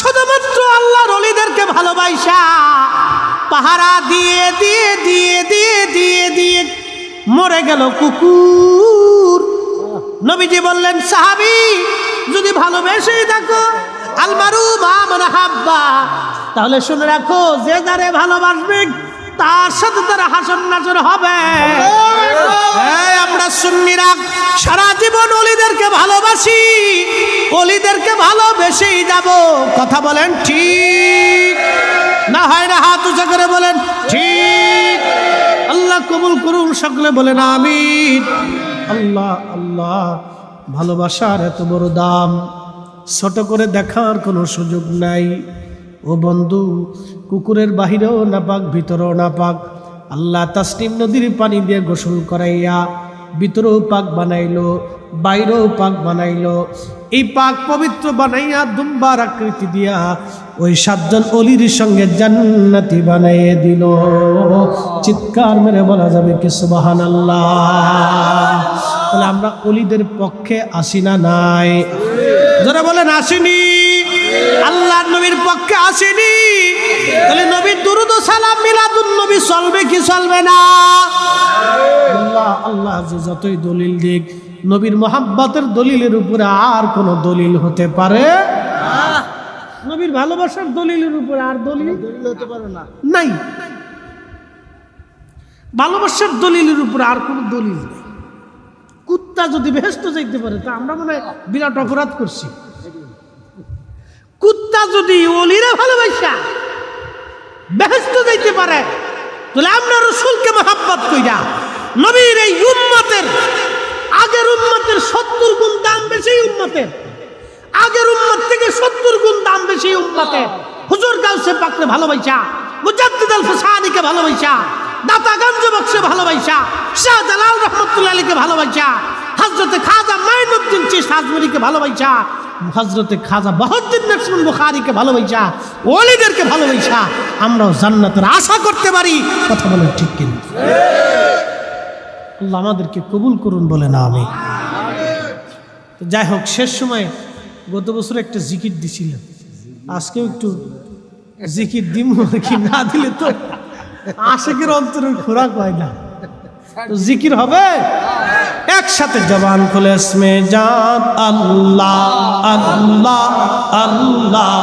A: শুধুমাত্র আল্লাহর ওলিদেরকে ভালোবাসা পাহারা দিয়ে দিয়ে দিয়ে দিয়ে দিয়ে দিয়ে মরে গেল কুকুর। নবীজি বললেন, সাহাবী যদি ভালোবেসেই থাকো আলমারু মা মান হাব্বা, তাহলে শুনে রাখো যে যারে ভালোবাসবে তার সাথে তার হাসর নাসর হবে। আমরা সুন্নিরা সারা জীবন ওলিদেরকে ভালোবাসি, ওলিদেরকে ভালোবেসেই যাব। কথা বলেন ঠিক না? হয় না? হাত উঁচা করে বলেন ঠিক। আল্লাহ কবুল করুন, সকলে বলেন আমিন। আল্লাহ আল্লাহ, ভালোবাসার এত বড় দাম ছোট করে দেখার কোনো সুযোগ নাই। ও বন্ধু, কুকুরের বাহিরেও নাপাক, ভিতরেও নাপাক। আল্লাহ তাসনিম নদীর পানি দিয়ে গোসল করাইয়া ভিতরেও পাক বানাইলো, বাইরেও পাক বানাইলো। এই পাক পবিত্র বানাইয়া দুম্বার আকৃতি দিয়া ওই 7 জন অলির সঙ্গে জান্নাতি বানাইয়ে দিল। চিৎকার মেরে বলা যাবে কি সুবহানাল্লাহ? তাহলে আমরা অলিদের পক্ষে আসি না নাই? যারা বলেন আসিনি, আল্লাহর নবীর পক্ষে আসেনি। তাহলে নবীর দুরূদ ও সালাম মিলাদুন নবী চলবে কি চলবে না? আল্লাহ আল্লাহ যে যতই দলিল দিক, নবীর মোহাব্বতের দলিলের উপরে আর কোন দলিল হতে পারে না। নবীর ভালোবাসার দলিলের উপরে আর দলিল হতে পারে না, নাই। ভালোবাসার দলিলের উপরে আর কোন দলিল নেই। কুত্তা যদি বেহেশতে যাইতে পারে তা আমরা মনে হয় বিরাট অপরাধ করছি। কুত্তা যদি ওলিরা ভালোবাসা বেহেশতে যাইতে পারে, তাহলে আমরা রাসূলকে মহব্বত কইরা নবীর এই উম্মতের, আগের উম্মতের 70 গুণ দাম বেশি উম্মতের, আগের উম্মত থেকে 70 গুণ দাম বেশি উম্মতের হুজুর গাউসে পাককে ভালোবাসা, মুজাদ্দিদ আল ফুসানিকে ভালোবাসা, দাতা গঞ্জ বক্সে ভালোবাসা, শাহজালাল রহমাতুল্লাহ আলাইহিকে ভালোবাসা, হযরতে খাজা মাইনুদ্দিন চিশতি আজমিরিকে ভালোবাসা, হযরতে খাজা বাহাউদ্দিন নকশবন্দি বুখারীকে ভালোবাসা, ওলিদেরকে ভালোবাসা আমরাও জান্নাতের আশা করতে পারি। কথা বলেন ঠিক কিনা? আল্লাহ আমাদেরকে কবুল করুন, বলেন আমিন। যাই হোক, শেষ সময় গত বছর একটা জিকির দিছিলাম, আজকেও একটু জিকির দিব, কি না দিলে তো আশিকের অন্তরের খোরাক হয় না। তো জিকির হবে একসাথে জবান খুলে ইসমে জাত আল্লাহ আল্লাহ আল্লাহ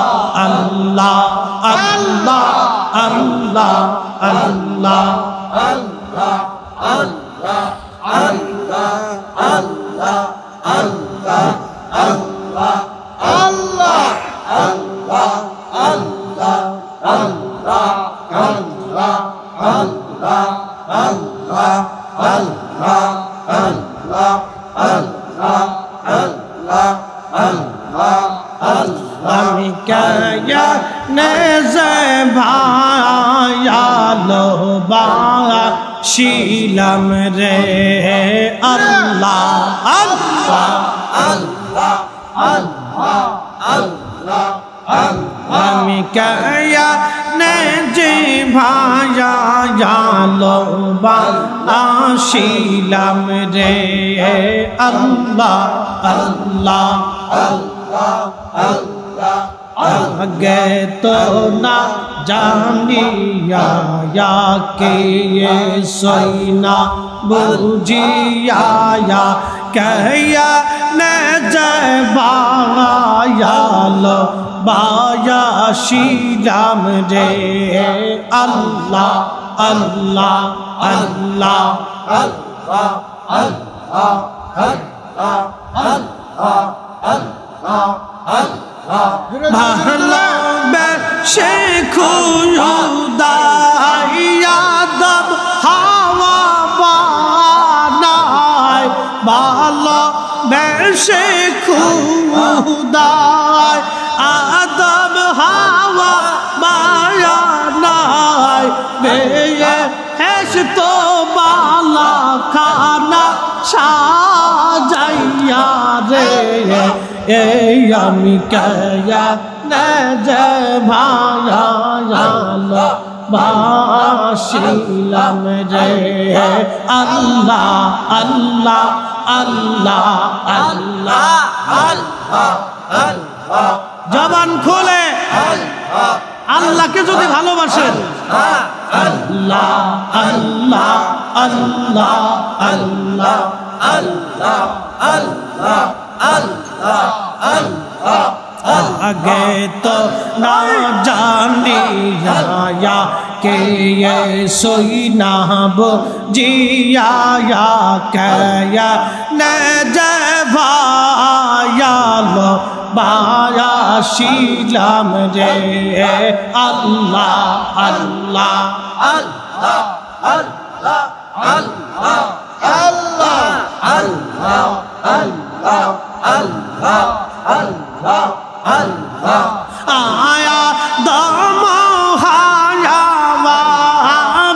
A: আল্লাহ আল্লাহ আল্লাহ আল্লাহ আমি কায়া নেজে ভায়ালো শিলাম রে আল্লাহ আল্লাহ আমি কায়া নেজে ভায়ালো শিলাম রে আল্লাহ আল্লাহ আগে তো না জানিয়া কে সইনা বুঝিয়া কহিয়া নে যায়াল বায়া শিলাম রে আল্লাহ আল্লাহ আল্লাহ ভালোবেসে খুদাইয়াদব হাওয়া বানায় ভালোবেসে খুদায় আদম হাওয়া বানায় বেয়ে হেস তো বালা খানা সাজাইয়া রে এই আমি কয়া নজে ভায়াল বাশিলাম রে আল্লাহ আল্লাহ আল্লাহ আল্লাহ জবান খুলে আল্লাহকে যদি ভালোবাসেন আল্লাহ আল্লাহ আল্লাহ আল্লাহ আল্লাহ আল্লাহ আগে তো না জানিয়া কে সইনা বুঝিয়া কয়া নে ভায়ালো বায়া শিলাম রে আল্লাহ আল্লাহ আল্লাহ আল্লাহ আল্লাহ আল্লাহ আল্লাহ আল্লাহ আল্লাহ আল্লাহ আল্লাহ আয়া দম হায়া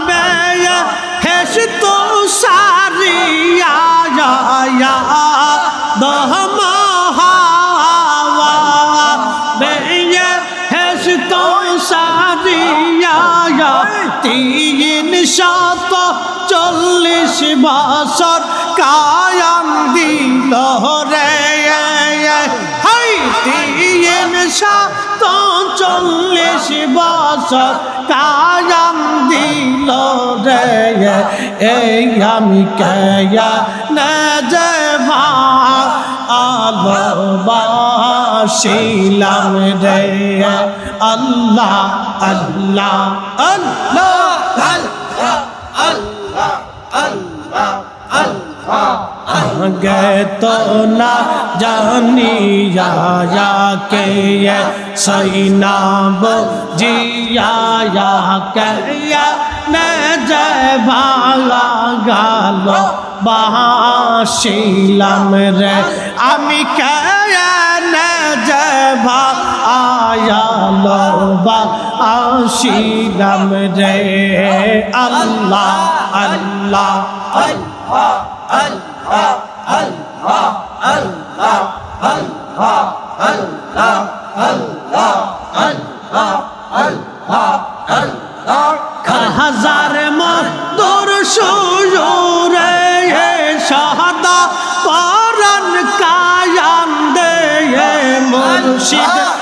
A: বে হেস তো সারিয়া আয়া দম হাওয়া বে হেস তো সারিয়া 340 বছর কায়াম দিল রে 340 বছর কায়াম দিল রে এই আমি কয়া না যে ভালোবাসিলাম রে আল্লাহ আল্লাহ আল্লাহ আল্লাহ আল্লাহ আল্লাহ আগে তো না জানিয়া কে সইনা বুঝিয়া কয়া নে যে ভালা গাল বাশিলাম রে আমি কয়া নে যে ভায়ালো বাশিলাম রে আল্লাহ আল্লাহ আল্লাহ আল্লাহ আল্লাহ আল্লাহ আল্লাহ আল্লাহ আল্লাহ আল্লাহ আল্লাহ আল্লাহ হাজার মধুর সুরে শাহাদা পরান কায়াম দে মুর্শিদ